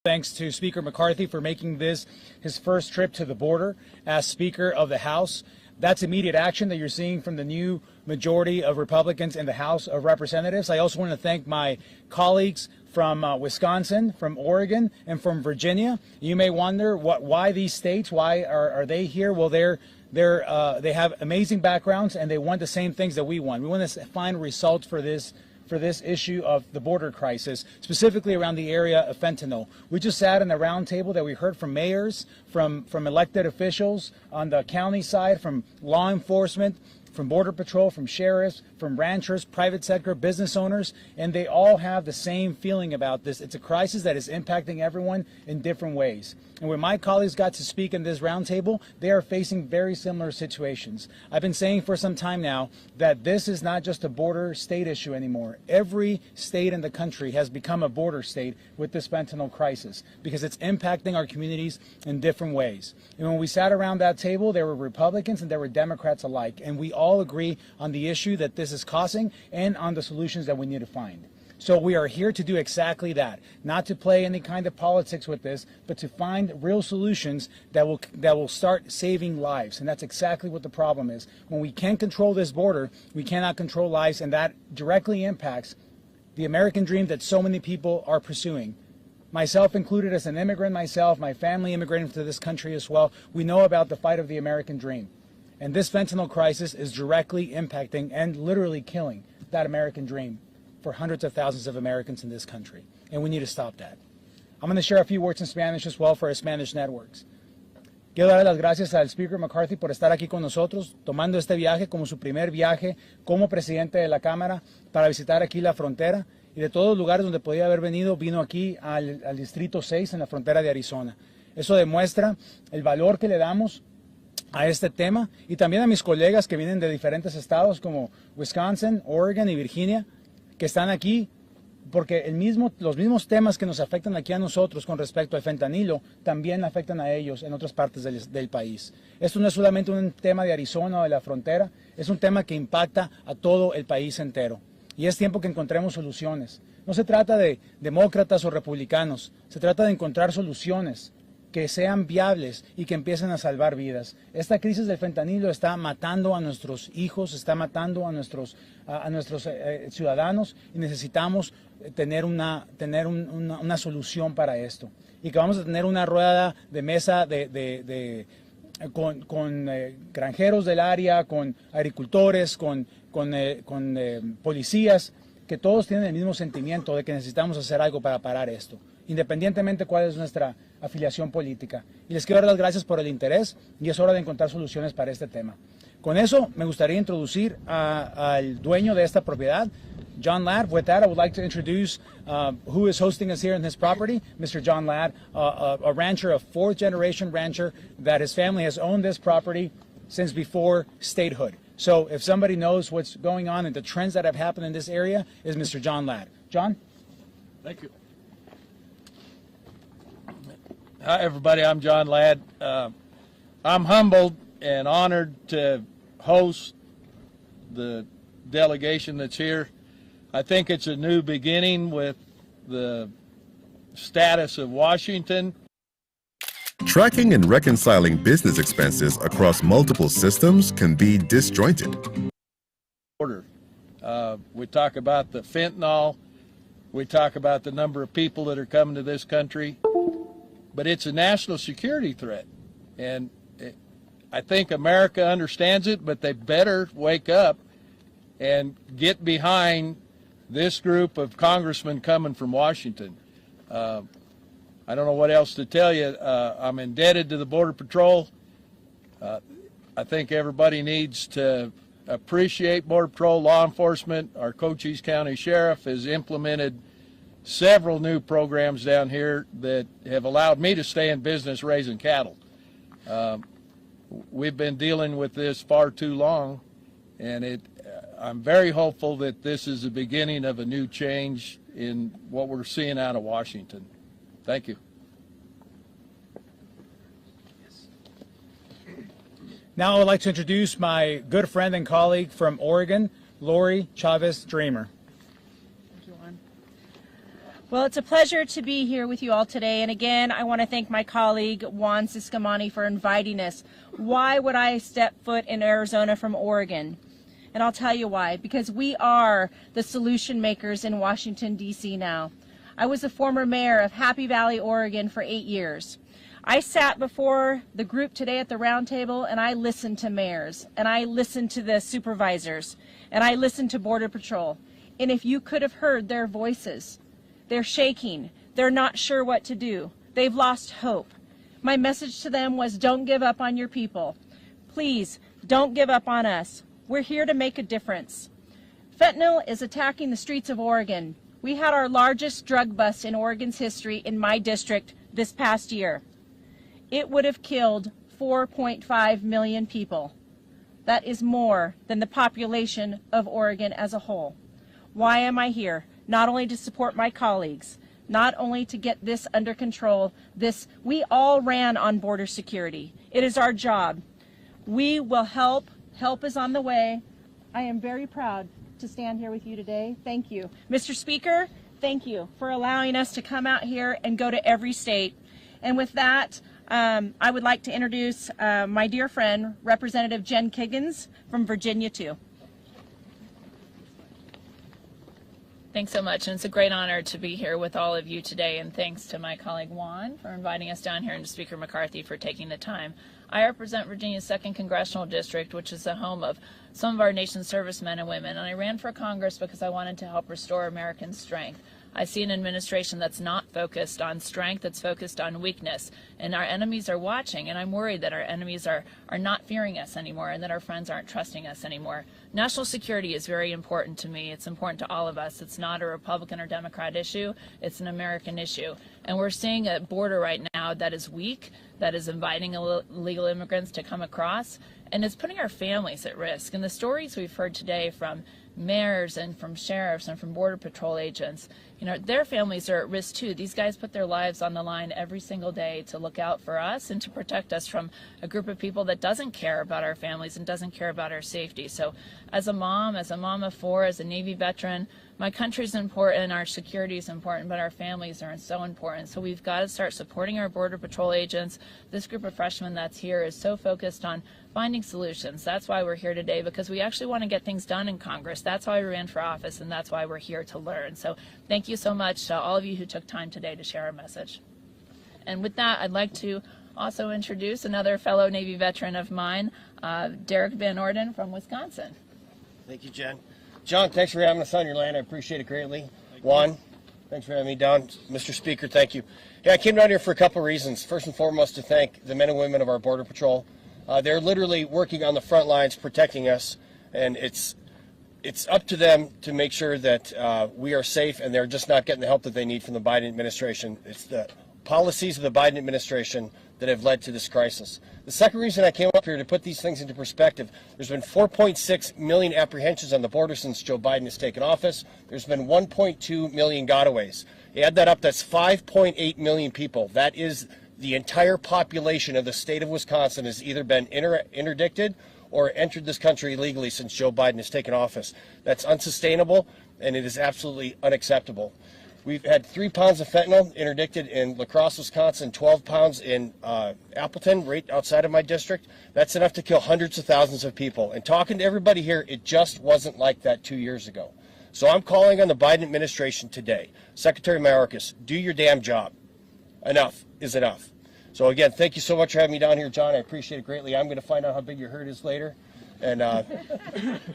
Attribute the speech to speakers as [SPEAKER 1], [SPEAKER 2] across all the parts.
[SPEAKER 1] Thanks to Speaker McCarthy for making this his first trip to the border as Speaker of the House. That's immediate action that you're seeing from the new majority of Republicans in the House of Representatives. I also want to thank my colleagues from Wisconsin, from Oregon, and from Virginia. You may wonder why these states, why are they here? Well, they have amazing backgrounds and they want the same things that we want. We want to find results for this issue of the border crisis, specifically around the area of fentanyl. We just sat in a round table that we heard from mayors, from elected officials on the county side, from law enforcement, from Border Patrol, from sheriffs, from ranchers, private sector, business owners, and they all have the same feeling about this. It's a crisis that is impacting everyone in different ways. And when my colleagues got to speak in this roundtable, they are facing very similar situations. I've been saying for some time now that this is not just a border state issue anymore. Every state in the country has become a border state with this fentanyl crisis because it's impacting our communities in different ways. And when we sat around that table, there were Republicans and there were Democrats alike, and we all agree on the issue that this is causing and on the solutions that we need to find. So we are here to do exactly that, not to play any kind of politics with this, but to find real solutions that will start saving lives. And that's exactly what the problem is. When we can't control this border, we cannot control lives, and that directly impacts the American dream that so many people are pursuing. Myself included, as an immigrant myself, my family immigrated to this country as well. We know about the fight of the American dream. And this fentanyl crisis is directly impacting and literally killing that American dream for hundreds of thousands of Americans in this country. And we need to stop that. I'm going to share a few words in Spanish as well for our Spanish networks. Quiero dar las gracias al Speaker McCarthy por estar aquí con nosotros, tomando este viaje como su primer viaje como presidente de la Cámara para visitar aquí la frontera. Y de todos los lugares donde podía haber venido, vino aquí al Distrito 6 en la frontera de Arizona. Eso demuestra el valor que le damos a este tema y también a mis colegas que vienen de diferentes estados como Wisconsin, Oregon y Virginia, que están aquí porque los mismos temas que nos afectan aquí a nosotros con respecto al fentanilo también afectan a ellos en otras partes del país. Esto no es solamente un tema de Arizona o de la frontera, es un tema que impacta a todo el país entero. Y es tiempo que encontremos soluciones. No se trata de demócratas o republicanos, se trata de encontrar soluciones que sean viables y que empiecen a salvar vidas. Esta crisis del fentanilo está matando a nuestros hijos, está matando a nuestros ciudadanos y necesitamos tener una solución para esto. Y que vamos a tener una rueda de mesa con granjeros del área, con agricultores, con policías, que todos tienen el mismo sentimiento de que necesitamos hacer algo para parar esto, independientemente cuál es nuestra afiliación política. Y les quiero dar las gracias por el interés y es hora de encontrar soluciones para este tema. Con eso me gustaría introducir al dueño de esta propiedad, John Ladd. With that, I would like to introduce who is hosting us here in his property, Mr. John Ladd, a rancher, a fourth-generation rancher that his family has owned this property since before statehood. So if somebody knows what's going on and the trends that have happened in this area, is Mr. John Ladd. John?
[SPEAKER 2] Thank you. Hi, everybody. I'm John Ladd. I'm humbled and honored to host the delegation that's here. I think it's a new beginning with the status of Washington.
[SPEAKER 3] Tracking and reconciling business expenses across multiple systems can be disjointed.
[SPEAKER 2] We talk about the fentanyl. We talk about the number of people that are coming to this country. But it's a national security threat. And I think America understands it, but they better wake up and get behind this group of congressmen coming from Washington. I don't know what else to tell you. I'm indebted to the Border Patrol. I think everybody needs to appreciate Border Patrol, law enforcement. Our Cochise County Sheriff has implemented several new programs down here that have allowed me to stay in business raising cattle. We've been dealing with this far too long, and I'm very hopeful that this is the beginning of a new change in what we're seeing out of Washington. Thank you.
[SPEAKER 1] Now I would like to introduce my good friend and colleague from Oregon, Lori Chavez Dreamer.
[SPEAKER 4] Well, it's a pleasure to be here with you all today. And again, I want to thank my colleague Juan Ciscomani for inviting us. Why would I step foot in Arizona from Oregon? And I'll tell you why. Because we are the solution makers in Washington, D.C. now. I was the former mayor of Happy Valley, Oregon for 8 years. I sat before the group today at the round table and I listened to mayors and I listened to the supervisors and I listened to Border Patrol. And if you could have heard their voices, they're shaking. They're not sure what to do. They've lost hope. My message to them was, don't give up on your people. Please, don't give up on us. We're here to make a difference. Fentanyl is attacking the streets of Oregon. We had our largest drug bust in Oregon's history in my district this past year. It would have killed 4.5 million people. That is more than the population of Oregon as a whole. Why am I here? Not only to support my colleagues, not only to get this under control, we all ran on border security. It is our job. We will help. Help is on the way. I am very proud to stand here with you today. Thank you. Mr. Speaker, thank you for allowing us to come out here and go to every state. And with that, I would like to introduce my dear friend, Representative Jen Kiggins from Virginia too.
[SPEAKER 5] Thanks so much, and it's a great honor to be here with all of you today, and thanks to my colleague Juan for inviting us down here and to Speaker McCarthy for taking the time. I represent Virginia's 2nd Congressional District, which is the home of some of our nation's servicemen and women, and I ran for Congress because I wanted to help restore American strength. I see an administration that's not focused on strength, that's focused on weakness. And our enemies are watching, and I'm worried that our enemies are not fearing us anymore and that our friends aren't trusting us anymore. National security is very important to me. It's important to all of us. It's not a Republican or Democrat issue. It's an American issue. And we're seeing a border right now that is weak, that is inviting illegal immigrants to come across, and it's putting our families at risk. And the stories we've heard today from mayors and from sheriffs and from Border Patrol agents, you know, their families are at risk too. These guys put their lives on the line every single day to look out for us and to protect us from a group of people that doesn't care about our families and doesn't care about our safety. So as a mom of 4, as a Navy veteran, my country's important, our security is important, but our families are so important. So we've got to start supporting our Border Patrol agents. This group of freshmen that's here is so focused on finding solutions. That's why we're here today, because we actually want to get things done in Congress. That's why we ran for office, and that's why we're here to learn. So thank you so much to all of you who took time today to share our message. And with that, I'd like to also introduce another fellow Navy veteran of mine, Derek Van Orden from Wisconsin.
[SPEAKER 6] Thank you, Jen. John, thanks for having us on your land. I appreciate it greatly. Juan, thanks for having me down. Mr. Speaker, thank you. Yeah, I came down here for a couple of reasons. First and foremost, to thank the men and women of our Border Patrol. They're literally working on the front lines, protecting us, and it's up to them to make sure that we are safe, and they're just not getting the help that they need from the Biden administration. It's the policies of the Biden administration that have led to this crisis. The second reason I came up here to put these things into perspective, there's been 4.6 million apprehensions on the border since Joe Biden has taken office. There's been 1.2 million gotaways. You add that up, that's 5.8 million people. That is the entire population of the state of Wisconsin has either been interdicted or entered this country illegally since Joe Biden has taken office. That's unsustainable, and it is absolutely unacceptable. We've had 3 pounds of fentanyl interdicted in La Crosse, Wisconsin, 12 pounds in Appleton, right outside of my district. That's enough to kill hundreds of thousands of people. And talking to everybody here, it just wasn't like that 2 years ago. So I'm calling on the Biden administration today. Secretary Mayorkas, do your damn job. Enough is enough. So again, thank you so much for having me down here, John. I appreciate it greatly. I'm going to find out how big your hurt is later. And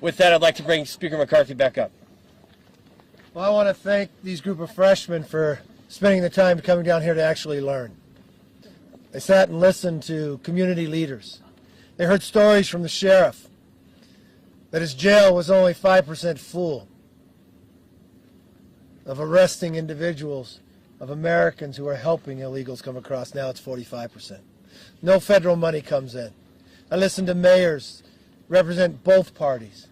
[SPEAKER 6] with that, I'd like to bring Speaker McCarthy back up.
[SPEAKER 7] Well, I want to thank these group of freshmen for spending the time coming down here to actually learn. They sat and listened to community leaders. They heard stories from the sheriff that his jail was only 5% full of arresting individuals, of Americans who are helping illegals come across. Now it's 45%. No federal money comes in. I listened to mayors represent both parties,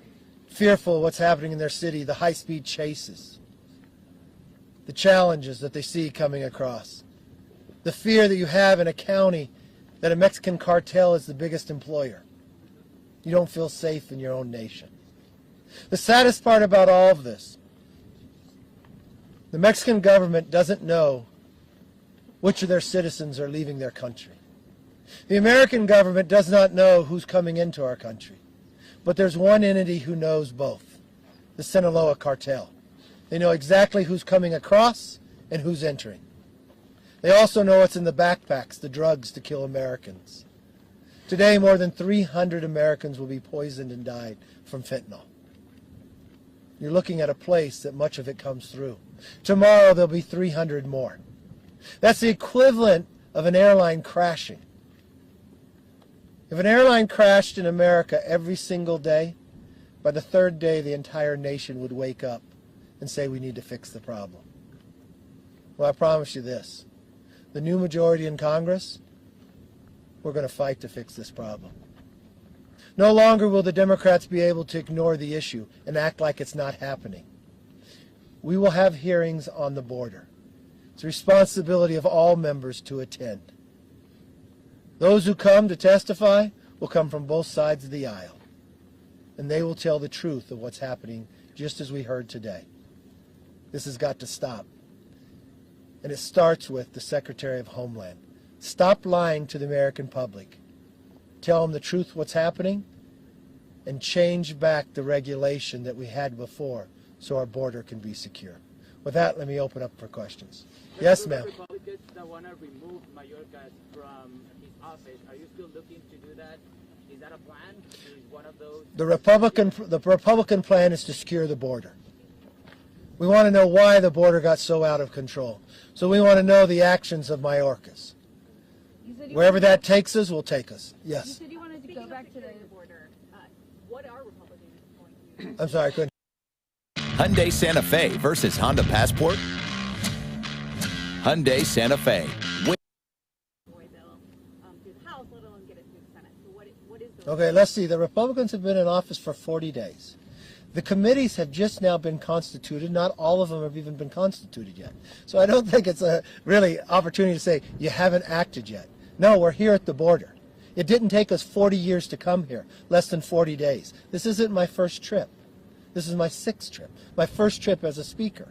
[SPEAKER 7] fearful of what's happening in their city, the high-speed chases, the challenges that they see coming across, the fear that you have in a county that a Mexican cartel is the biggest employer. You don't feel safe in your own nation. The saddest part about all of this The Mexican government doesn't know which of their citizens are leaving their country. The American government does not know who's coming into our country. But there's one entity who knows both, the Sinaloa cartel. They know exactly who's coming across and who's entering. They also know what's in the backpacks, the drugs to kill Americans. Today, more than 300 Americans will be poisoned and died from fentanyl. You're looking at a place that much of it comes through. Tomorrow, there'll be 300 more. That's the equivalent of an airline crashing. If an airline crashed in America every single day, by the third day, the entire nation would wake up and say, we need to fix the problem. Well, I promise you this. The new majority in Congress, we're going to fight to fix this problem. No longer will the Democrats be able to ignore the issue and act like it's not happening. We will have hearings on the border. It's the responsibility of all members to attend. Those who come to testify will come from both sides of the aisle, and they will tell the truth of what's happening, just as we heard today. This has got to stop. And it starts with the Secretary of Homeland. Stop lying to the American public. Tell them the truth, what's happening, and change back the regulation that we had before so our border can be secure. With that, let me open up for questions. Yes, ma'am.
[SPEAKER 8] Republicans that want to remove Mayorkas from his office, are you still looking to do that? Is that a plan? Is one of those?
[SPEAKER 7] The Republican plan is to secure the border. We want to know why the border got so out of control. So we want to know the actions of Mayorkas. Wherever that takes us, will take us. Yes.
[SPEAKER 9] You said you wanted to go back to the border. What are Republicans going to do?
[SPEAKER 7] I'm sorry, I couldn't.
[SPEAKER 10] Hyundai Santa Fe versus Honda Passport. Hyundai Santa Fe.
[SPEAKER 9] Bill to the House, let alone get it to the Senate. So what is the...
[SPEAKER 7] Okay, let's see. The Republicans have been in office for 40 days. The committees have just now been constituted. Not all of them have even been constituted yet. So I don't think it's a really opportunity to say you haven't acted yet. No, we're here at the border. It didn't take us 40 years to come here, less than 40 days. This isn't my first trip. This is my 6th trip, my first trip as a speaker.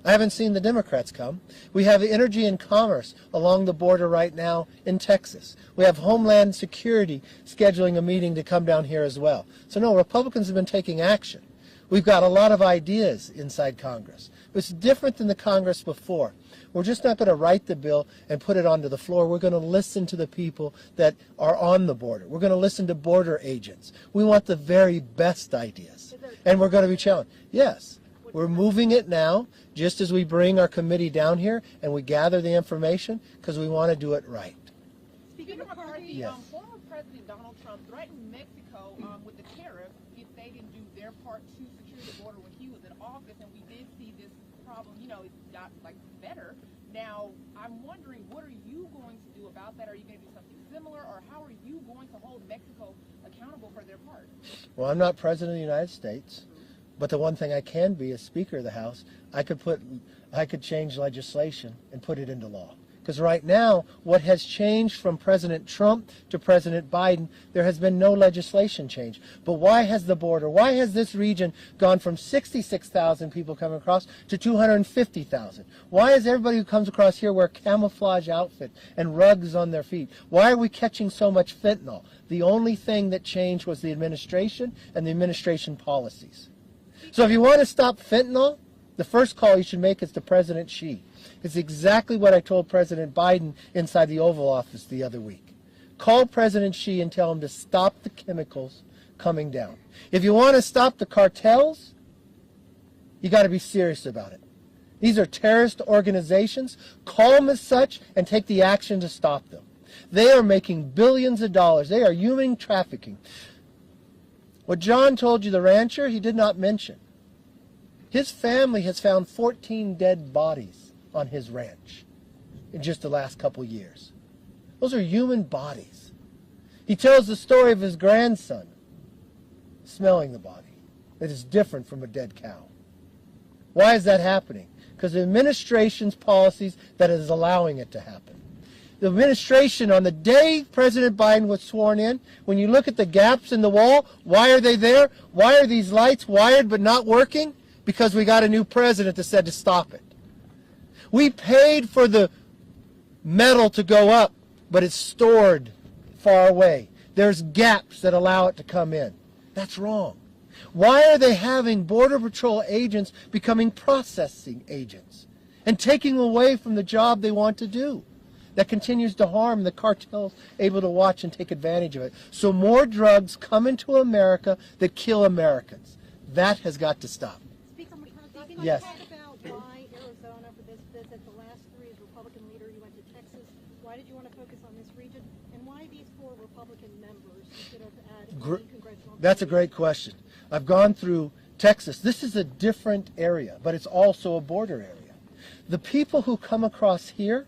[SPEAKER 7] I haven't seen the Democrats come. We have energy and commerce along the border right now in Texas. We have Homeland Security scheduling a meeting to come down here as well. So no, Republicans have been taking action. We've got a lot of ideas inside Congress. It's different than the Congress before. We're just not going to write the bill and put it onto the floor. We're going to listen to the people that are on the border. We're going to listen to border agents. We want the very best ideas. And we're going to be challenged. Yes, we're moving it now, just as we bring our committee down here and we gather the information, because we want to do it right.
[SPEAKER 11] Speaker McCarthy,
[SPEAKER 7] yes.
[SPEAKER 11] Former President Donald Trump threatened Mexico with the tariff if they didn't do their part to secure the border when he was in office, and we did see this problem, it got better. Now, I'm wondering, what are you going to do about that? Are you going to do something similar, or how are you going to hold Mexico accountable for their part?
[SPEAKER 7] Well, I'm not President of the United States, but the one thing I can be as Speaker of the House, I could change legislation and put it into law. Because right now, what has changed from President Trump to President Biden, there has been no legislation change. But why has the border, why has this region gone from 66,000 people coming across to 250,000? Why is everybody who comes across here wear camouflage outfit and rugs on their feet? Why are we catching so much fentanyl? The only thing that changed was the administration and the administration policies. So if you want to stop fentanyl, the first call you should make is to President Xi. It's exactly what I told President Biden inside the Oval Office the other week. Call President Xi and tell him to stop the chemicals coming down. If you want to stop the cartels, you got to be serious about it. These are terrorist organizations. Call them as such and take the action to stop them. They are making billions of dollars. They are human trafficking. What John told you, the rancher, he did not mention. His family has found 14 dead bodies on his ranch in just the last couple years. Those are human bodies. He tells the story of his grandson smelling the body. That is different from a dead cow. Why is that happening? Because the administration's policies that is allowing it to happen. The administration, on the day President Biden was sworn in, when you look at the gaps in the wall, why are they there? Why are these lights wired but not working? Because we got a new president that said to stop it. We paid for the metal to go up, but it's stored far away. There's gaps that allow it to come in. That's wrong. Why are they having Border Patrol agents becoming processing agents and taking away from the job they want to do? That continues to harm the cartels able to watch and take advantage of it. So more drugs come into America that kill Americans. That has got to stop.
[SPEAKER 9] Speaker McCarthy, can
[SPEAKER 7] Yes.
[SPEAKER 9] you talk about why Arizona for this visit? The last three as Republican leader, you went to Texas. Why did you want to focus on this region? And why these 4 Republican members instead of adding congressional?
[SPEAKER 7] That's a great question. I've gone through Texas. This is a different area, but it's also a border area. The people who come across here,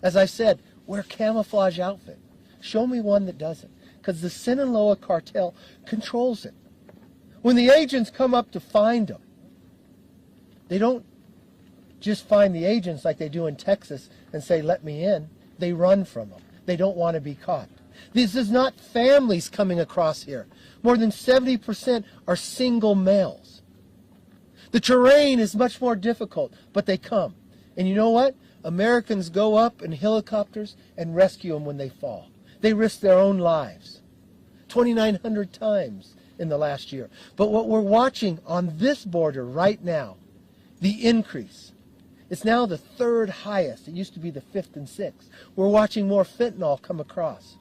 [SPEAKER 7] as I said, wear camouflage outfit. Show me one that doesn't, because the Sinaloa cartel controls it. When the agents come up to find them, they don't just find the agents like they do in Texas and say, let me in. They run from them. They don't want to be caught. This is not families coming across here. More than 70% are single males. The terrain is much more difficult, but they come. And you know what? Americans go up in helicopters and rescue them when they fall. They risk their own lives 2,900 times in the last year. But what we're watching on this border right now, the increase, it's now the 3rd highest. It used to be the 5th and 6th. We're watching more fentanyl come across.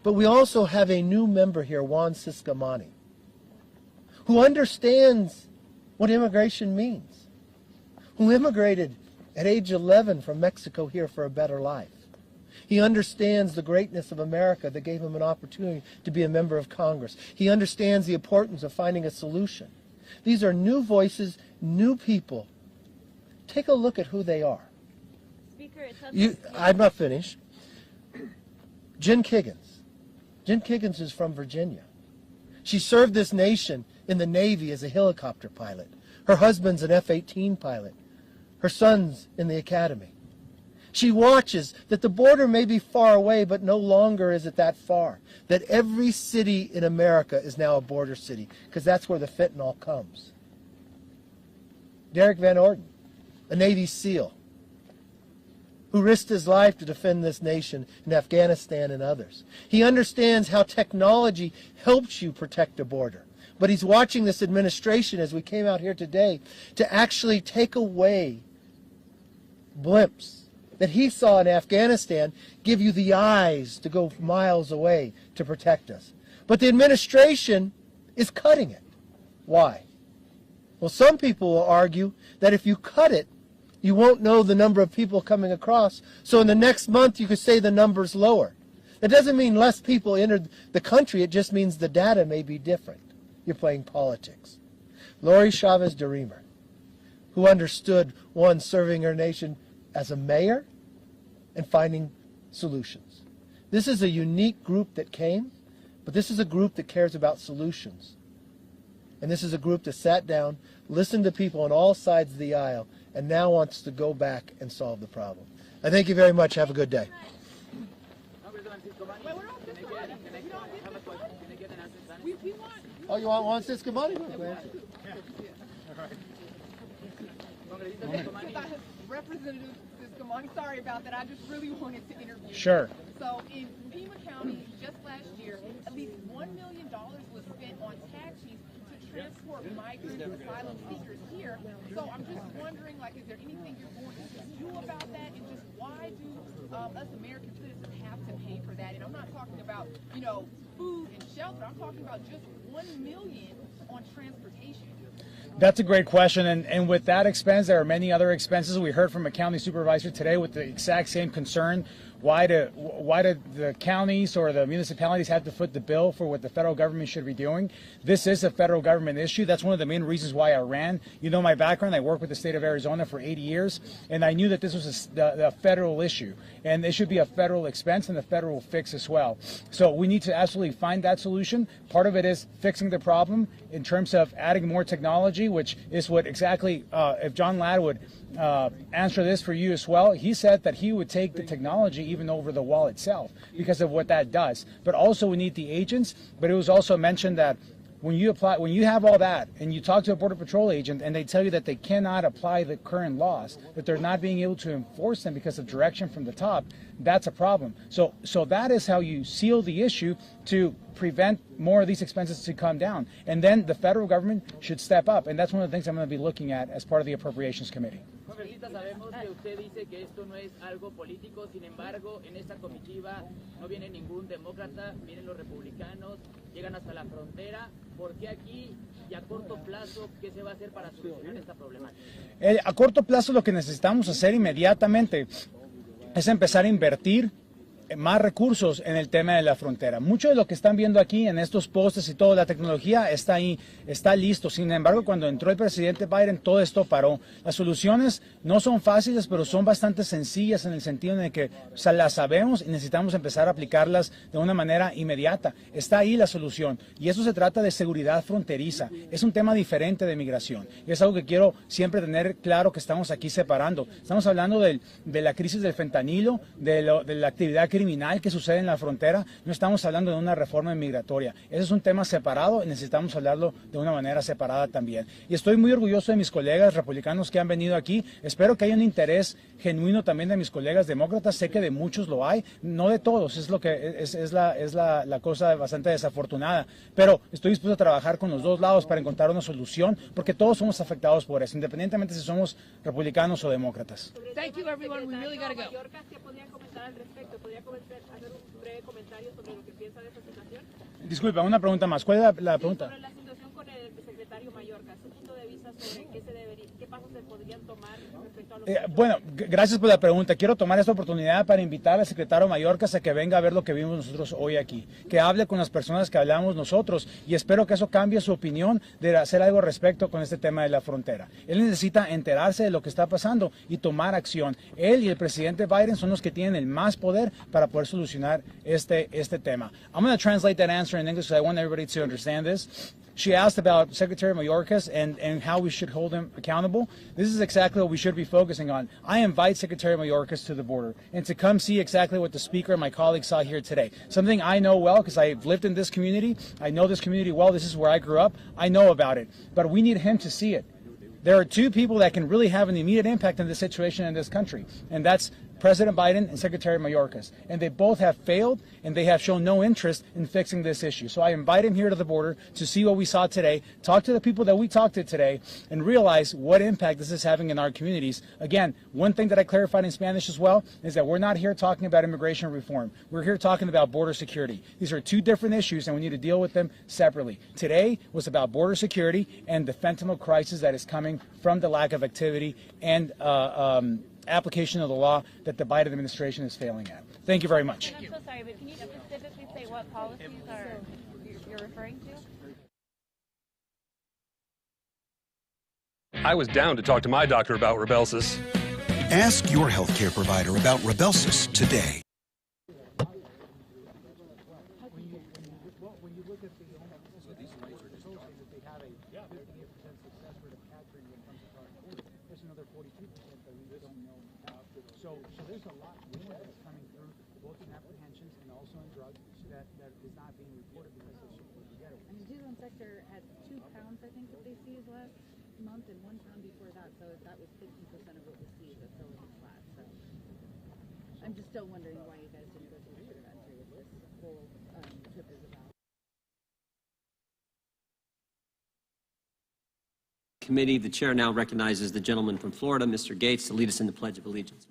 [SPEAKER 7] But we also have a new member here, Juan Ciscomani, who understands what immigration means, who immigrated at age 11 from Mexico here for a better life. He understands the greatness of America that gave him an opportunity to be a member of Congress. He understands the importance of finding a solution. These are new voices, new people. Take a look at who they are.
[SPEAKER 9] Speaker,
[SPEAKER 7] I'm not finished. Jen Kiggins. Jen Kiggins is from Virginia. She served this nation in the Navy as a helicopter pilot. Her husband's an F-18 pilot. Her son's in the academy. She watches that the border may be far away, but no longer is it that far. That every city in America is now a border city, because that's where the fentanyl comes. Derek Van Orden, a Navy SEAL, who risked his life to defend this nation in Afghanistan and others. He understands how technology helps you protect a border. But he's watching this administration, as we came out here today, to actually take away blimps that he saw in Afghanistan, give you the eyes to go miles away to protect us. But the administration is cutting it. Why? Well, some people will argue that if you cut it, you won't know the number of people coming across, so in the next month you could say the number's lower. That doesn't mean less people entered the country, it just means the data may be different. You're playing politics. Lori Chavez DeRemer, who understood, one, serving her nation as a mayor and finding solutions. This is a unique group that came, but this is a group that cares about solutions. And this is a group that sat down, listened to people on all sides of the aisle, and now wants to go back and solve the problem. I thank you very much. Have a good day. Oh, you want Ciscomani?
[SPEAKER 11] Representative Ciscomani, sorry about that. I just really wanted to interview.
[SPEAKER 1] Sure.
[SPEAKER 11] So in Pima County, just last year, at least $1 million was spent on taxis to transport migrants and asylum seekers here. So I'm just wondering, like, is there anything you're going to do about that? And just why do us American citizens have to pay for that? And I'm not talking about, you know, food and shelter. I'm talking about just $1 million on transportation.
[SPEAKER 1] That's a great question, and with that expense, there are many other expenses. We heard from a county supervisor today with the exact same concern. Why do the counties or the municipalities have to foot the bill for what the federal government should be doing? This is a federal government issue. That's one of the main reasons why I ran. You know my background. I worked with the state of Arizona for 80 years, and I knew that this was a federal issue, and it should be a federal expense and a federal fix as well. So we need to absolutely find that solution. Part of it is fixing the problem in terms of adding more technology, which is what exactly, if John Ladd would answer this for you as well. He said that he would take the technology even over the wall itself because of what that does. But also we need the agents. But it was also mentioned that when you have all that and you talk to a Border Patrol agent and they tell you that they cannot apply the current laws, that they're not being able to enforce them because of direction from the top, that's a problem. So that is how you seal the issue to prevent more of these expenses to come down. And then the federal government should step up. And that's one of the things I'm going to be looking at as part of the Appropriations Committee.
[SPEAKER 8] Congresista, sabemos que usted dice que esto no es algo político, sin embargo, en esta comitiva no viene ningún demócrata, vienen los republicanos, llegan hasta la frontera. ¿Por qué aquí y a corto plazo qué se va a hacer para solucionar esta problemática?
[SPEAKER 1] A corto plazo lo que necesitamos hacer inmediatamente es empezar a invertir más recursos en el tema de la frontera. Mucho de lo que están viendo aquí en estos postes y toda la tecnología está ahí, está listo. Sin embargo, cuando entró el presidente Biden, todo esto paró. Las soluciones no son fáciles, pero son bastante sencillas en el sentido de que las sabemos y necesitamos empezar a aplicarlas de una manera inmediata. Está ahí la solución. Y eso se trata de seguridad fronteriza. Es un tema diferente de migración. Y es algo que quiero siempre tener claro que estamos aquí separando. Estamos hablando de la crisis del fentanilo, de la actividad criminal que sucede en la frontera. No estamos hablando de una reforma migratoria. Ese es un tema separado y necesitamos hablarlo de una manera separada también. Y estoy muy orgulloso de mis colegas republicanos que han venido aquí. Espero que haya un interés genuino también de mis colegas demócratas. Sé que de muchos lo hay, no de todos. Es lo que es la cosa bastante desafortunada. Pero estoy dispuesto a trabajar con los dos lados para encontrar una solución, porque todos somos afectados por eso, independientemente si somos republicanos o demócratas.
[SPEAKER 11] Thank you, everyone. We really gotta go.
[SPEAKER 9] ¿Qué podría comentar al respecto? ¿Podría hacer un breve comentario sobre lo que piensa de esta situación?
[SPEAKER 1] Disculpa, una pregunta más. ¿Cuál es la pregunta?
[SPEAKER 9] Sobre la situación con el secretario Mayorkas, su punto de vista sobre qué pasos se podrían tomar respecto a lo que...
[SPEAKER 1] Bueno, gracias por la pregunta. Quiero tomar esta oportunidad para invitar al secretario Mayorkas a que venga a ver lo que vimos nosotros hoy aquí, que hable con las personas que hablamos nosotros, y espero que eso cambie su opinión de hacer algo al respecto con este tema de la frontera. Él necesita enterarse de lo que está pasando y tomar acción. Él y el presidente Biden son los que tienen el más poder para poder solucionar este tema. I'm going to translate that answer in English because I want everybody to understand this. She asked about Secretary Mayorkas and how we should hold him accountable. This is exactly what we should be focusing on. I invite Secretary Mayorkas to the border and to come see exactly what the Speaker and my colleagues saw here today. Something I know well because I've lived in this community. I know this community well. This is where I grew up. I know about it. But we need him to see it. There are two people that can really have an immediate impact on the situation in this country, and that's President Biden and Secretary Mayorkas. And they both have failed, and they have shown no interest in fixing this issue. So I invite him here to the border to see what we saw today, talk to the people that we talked to today, and realize what impact this is having in our communities. Again, one thing that I clarified in Spanish as well is that we're not here talking about immigration reform. We're here talking about border security. These are two different issues, and we need to deal with them separately. Today was about border security and the fentanyl crisis that is coming from the lack of activity and application of the law that the Biden administration is failing at. Thank you very much.
[SPEAKER 4] I'm so sorry, but can you specifically say what policies you're referring to?
[SPEAKER 12] I was down to talk to my doctor about Rybelsus.
[SPEAKER 13] Ask your healthcare provider about Rybelsus today.
[SPEAKER 1] So there's a lot more that's coming through, both in apprehensions and also in drugs, that is not being reported because they're so close together.
[SPEAKER 14] And the Tucson sector had 2 pounds, I think, that they seized last month, and 1 pound before that. So that was 50% of what was seized at Sullivan Flat. So I'm just still wondering why you guys didn't go through the sugar factory with this whole trip is about.
[SPEAKER 15] Committee, the chair now recognizes the gentleman from Florida, Mr. Gates, to lead us in the Pledge of Allegiance.